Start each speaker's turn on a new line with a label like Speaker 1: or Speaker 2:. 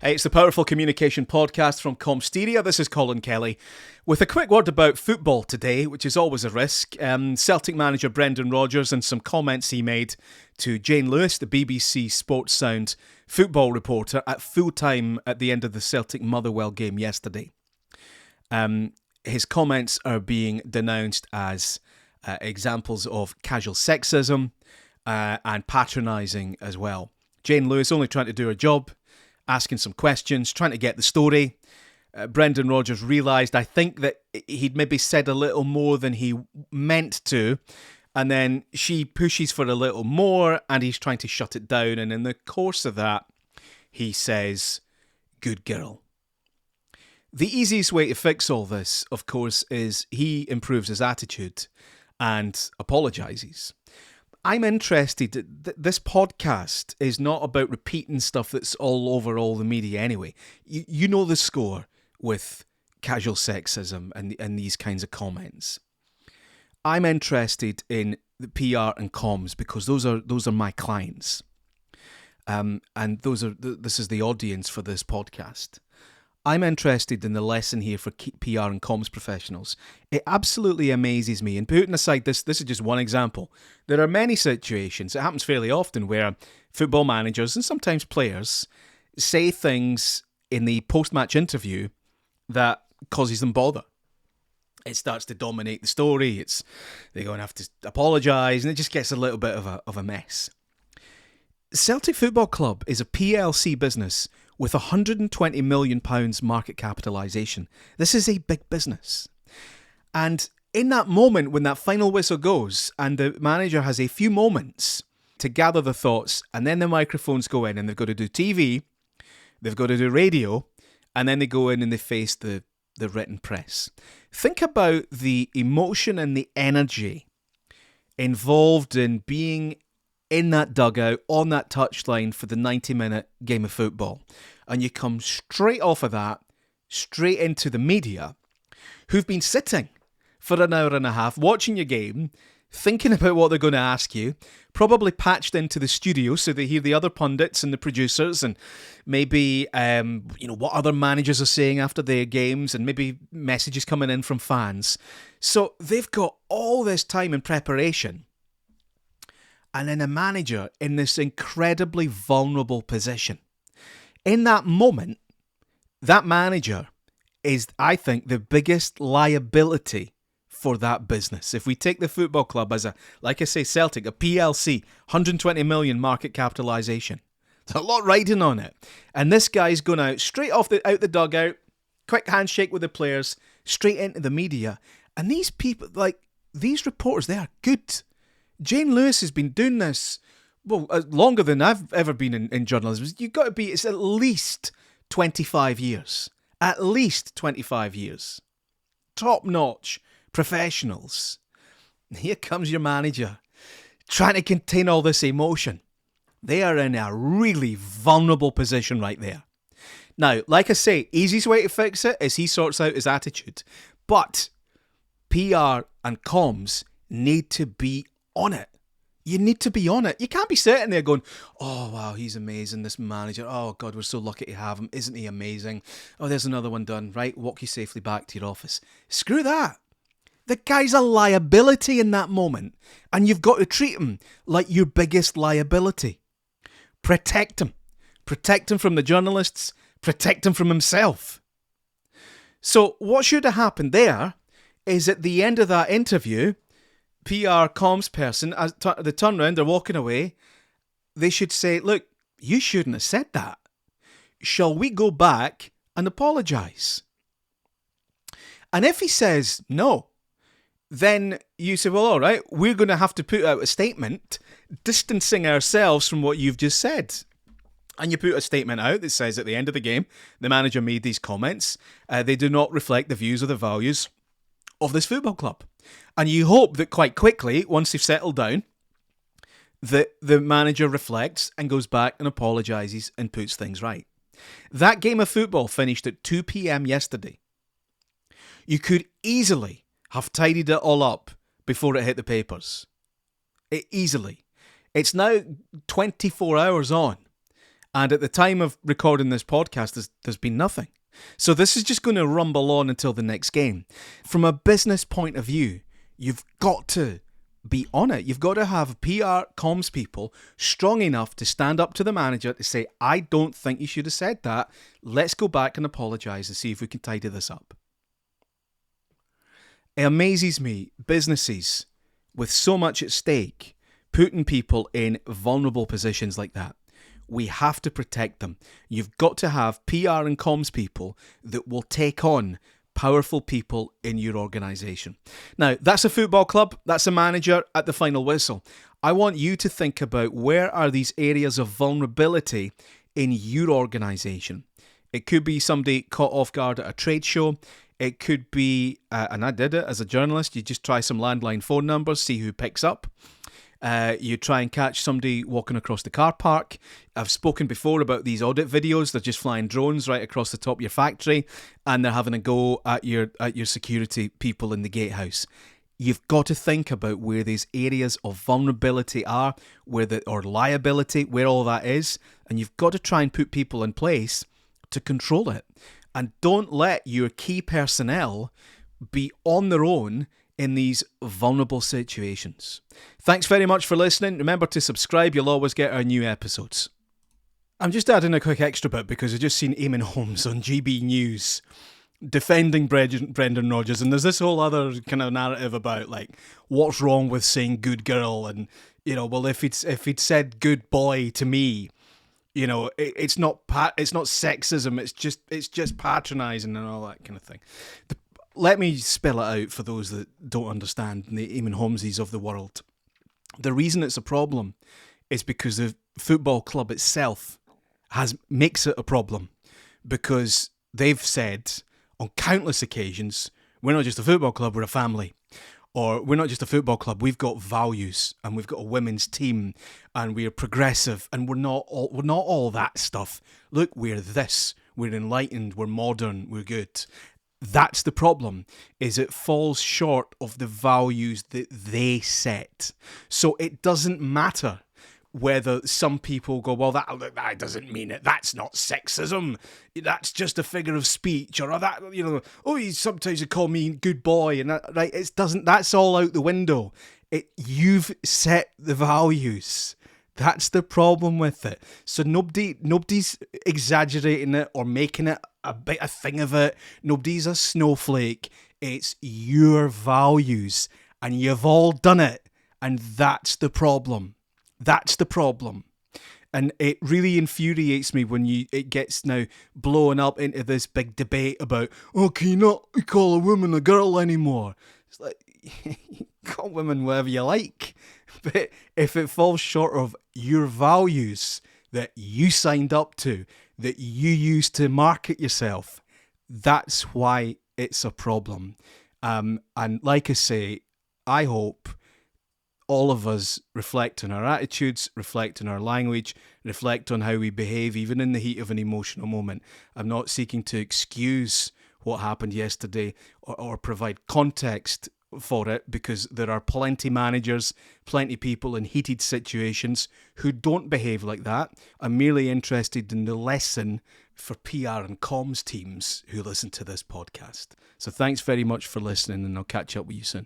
Speaker 1: Hey, it's the Powerful Communication Podcast from Comsteria. This is Colin Kelly with a quick word about football today, which is always a risk. Celtic manager Brendan Rodgers and some comments he made to Jane Lewis, the BBC Sports Sound football reporter, at full time at the end of the Celtic Motherwell game yesterday. His comments are being denounced as examples of casual sexism and patronising as well. Jane Lewis only trying to do her job, asking some questions, trying to get the story. Brendan Rodgers realised, I think, that he'd maybe said a little more than he meant to, and then she pushes for a little more, and he's trying to shut it down, and in the course of that, he says, "Good girl." The easiest way to fix all this, of course, is he improves his attitude and apologises. I'm interested. This podcast is not about repeating stuff that's all over all the media anyway. You know the score with casual sexism and these kinds of comments. I'm interested in the PR and comms because those are my clients, and this is the audience for this podcast. I'm interested in the lesson here for PR and comms professionals. It absolutely amazes me. And putting aside this is just one example. There are many situations, it happens fairly often, where football managers and sometimes players say things in the post-match interview that causes them bother. It starts to dominate the story. They're going to have to apologise, and it just gets a little bit of a mess. Celtic Football Club is a PLC business with £120 million market capitalisation. This is a big business. And in that moment, when that final whistle goes and the manager has a few moments to gather the thoughts, and then the microphones go in and they've got to do TV, they've got to do radio, and then they go in and they face the written press. Think about the emotion and the energy involved in being in that dugout, on that touchline for the 90-minute game of football. And you come straight off of that, straight into the media, who've been sitting for an hour and a half, watching your game, thinking about what they're going to ask you, probably patched into the studio so they hear the other pundits and the producers and maybe what other managers are saying after their games and maybe messages coming in from fans. So they've got all this time in preparation. And then a manager in this incredibly vulnerable position. In that moment, that manager is, I think, the biggest liability for that business. If we take the football club as like I say, Celtic, a PLC, 120 million market capitalisation. There's a lot riding on it. And this guy's going out straight out the dugout, quick handshake with the players, straight into the media. And these people, these reporters, they are good. Jane Lewis has been doing this, longer than I've ever been in journalism. You've got to be, it's at least 25 years. At least 25 years. Top-notch professionals. Here comes your manager, trying to contain all this emotion. They are in a really vulnerable position right there. Now, like I say, easiest way to fix it is he sorts out his attitude. But PR and comms need to be on it. You need to be on it. You can't be sitting there going, "Oh, wow, he's amazing, this manager. Oh, God, we're so lucky to have him. Isn't he amazing? Oh, there's another one done. Right, walk you safely back to your office." Screw that. The guy's a liability in that moment, and you've got to treat him like your biggest liability. Protect him. Protect him from the journalists. Protect him from himself. So what should have happened there is at the end of that interview, PR comms person, as they turn around, they're walking away, they should say, "Look, you shouldn't have said that. Shall we go back and apologise?" And if he says no, then you say, "Well, all right, we're going to have to put out a statement distancing ourselves from what you've just said." And you put a statement out that says at the end of the game, the manager made these comments. They do not reflect the views or the values of this football club. And you hope that quite quickly, once they've settled down, that the manager reflects and goes back and apologises and puts things right. That game of football finished at 2 p.m. yesterday. You could easily have tidied it all up before it hit the papers. Easily. It's now 24 hours on, And at the time of recording this podcast, there's been nothing. So this is just going to rumble on until the next game. From a business point of view, you've got to be on it. You've got to have PR comms people strong enough to stand up to the manager to say, I don't think you should have said that. Let's go back and apologise and see if we can tidy this up. It amazes me, businesses with so much at stake, putting people in vulnerable positions like that. We have to protect them. You've got to have PR and comms people that will take on powerful people in your organisation. Now, that's a football club. That's a manager at the final whistle. I want you to think about, where are these areas of vulnerability in your organisation? It could be somebody caught off guard at a trade show. It could be, and I did it as a journalist, you just try some landline phone numbers, see who picks up. You try and catch somebody walking across the car park. I've spoken before about these audit videos. They're just flying drones right across the top of your factory, and they're having a go at your security people in the gatehouse. You've got to think about where these areas of vulnerability are, or liability, where all that is, and you've got to try and put people in place to control it. And don't let your key personnel be on their own in these vulnerable situations. Thanks very much for listening. Remember to subscribe. You'll always get our new episodes. I'm just adding a quick extra bit because I've just seen Eamon Holmes on GB News defending Brendan Rodgers, and there's this whole other kind of narrative about, like, what's wrong with saying good girl, and, you know, well, if he'd said good boy to me, you know, it's not sexism, it's just patronising and all that kind of thing. Let me spell it out for those that don't understand, the Eamon Holmeses of the world. The reason it's a problem is because the football club itself makes it a problem, because they've said on countless occasions, we're not just a football club, we're a family. Or we're not just a football club, we've got values, and we've got a women's team, and we're progressive, and we're not all that stuff. Look, we're this, we're enlightened, we're modern, we're good. That's the problem, is it falls short of the values that they set. So it doesn't matter whether some people go, well, that doesn't mean it. That's not sexism. That's just a figure of speech, or that, you know, sometimes you call me good boy, and that, right? It doesn't. That's all out the window. You've set the values. That's the problem with it. So nobody's exaggerating it or making it a bit a thing of it. Nobody's a snowflake. It's your values, and you've all done it, and that's the problem. That's the problem. And it really infuriates me when it gets now blown up into this big debate about, can you not call a woman a girl anymore? It's like, you call women whatever you like. But if it falls short of your values that you signed up to, that you use to market yourself, that's why it's a problem. And like I say, I hope all of us reflect on our attitudes, reflect on our language, reflect on how we behave, even in the heat of an emotional moment. I'm not seeking to excuse what happened yesterday or provide context for it, because there are plenty managers, plenty people in heated situations who don't behave like that. I'm merely interested in the lesson for PR and comms teams who listen to this podcast. So thanks very much for listening, and I'll catch up with you soon.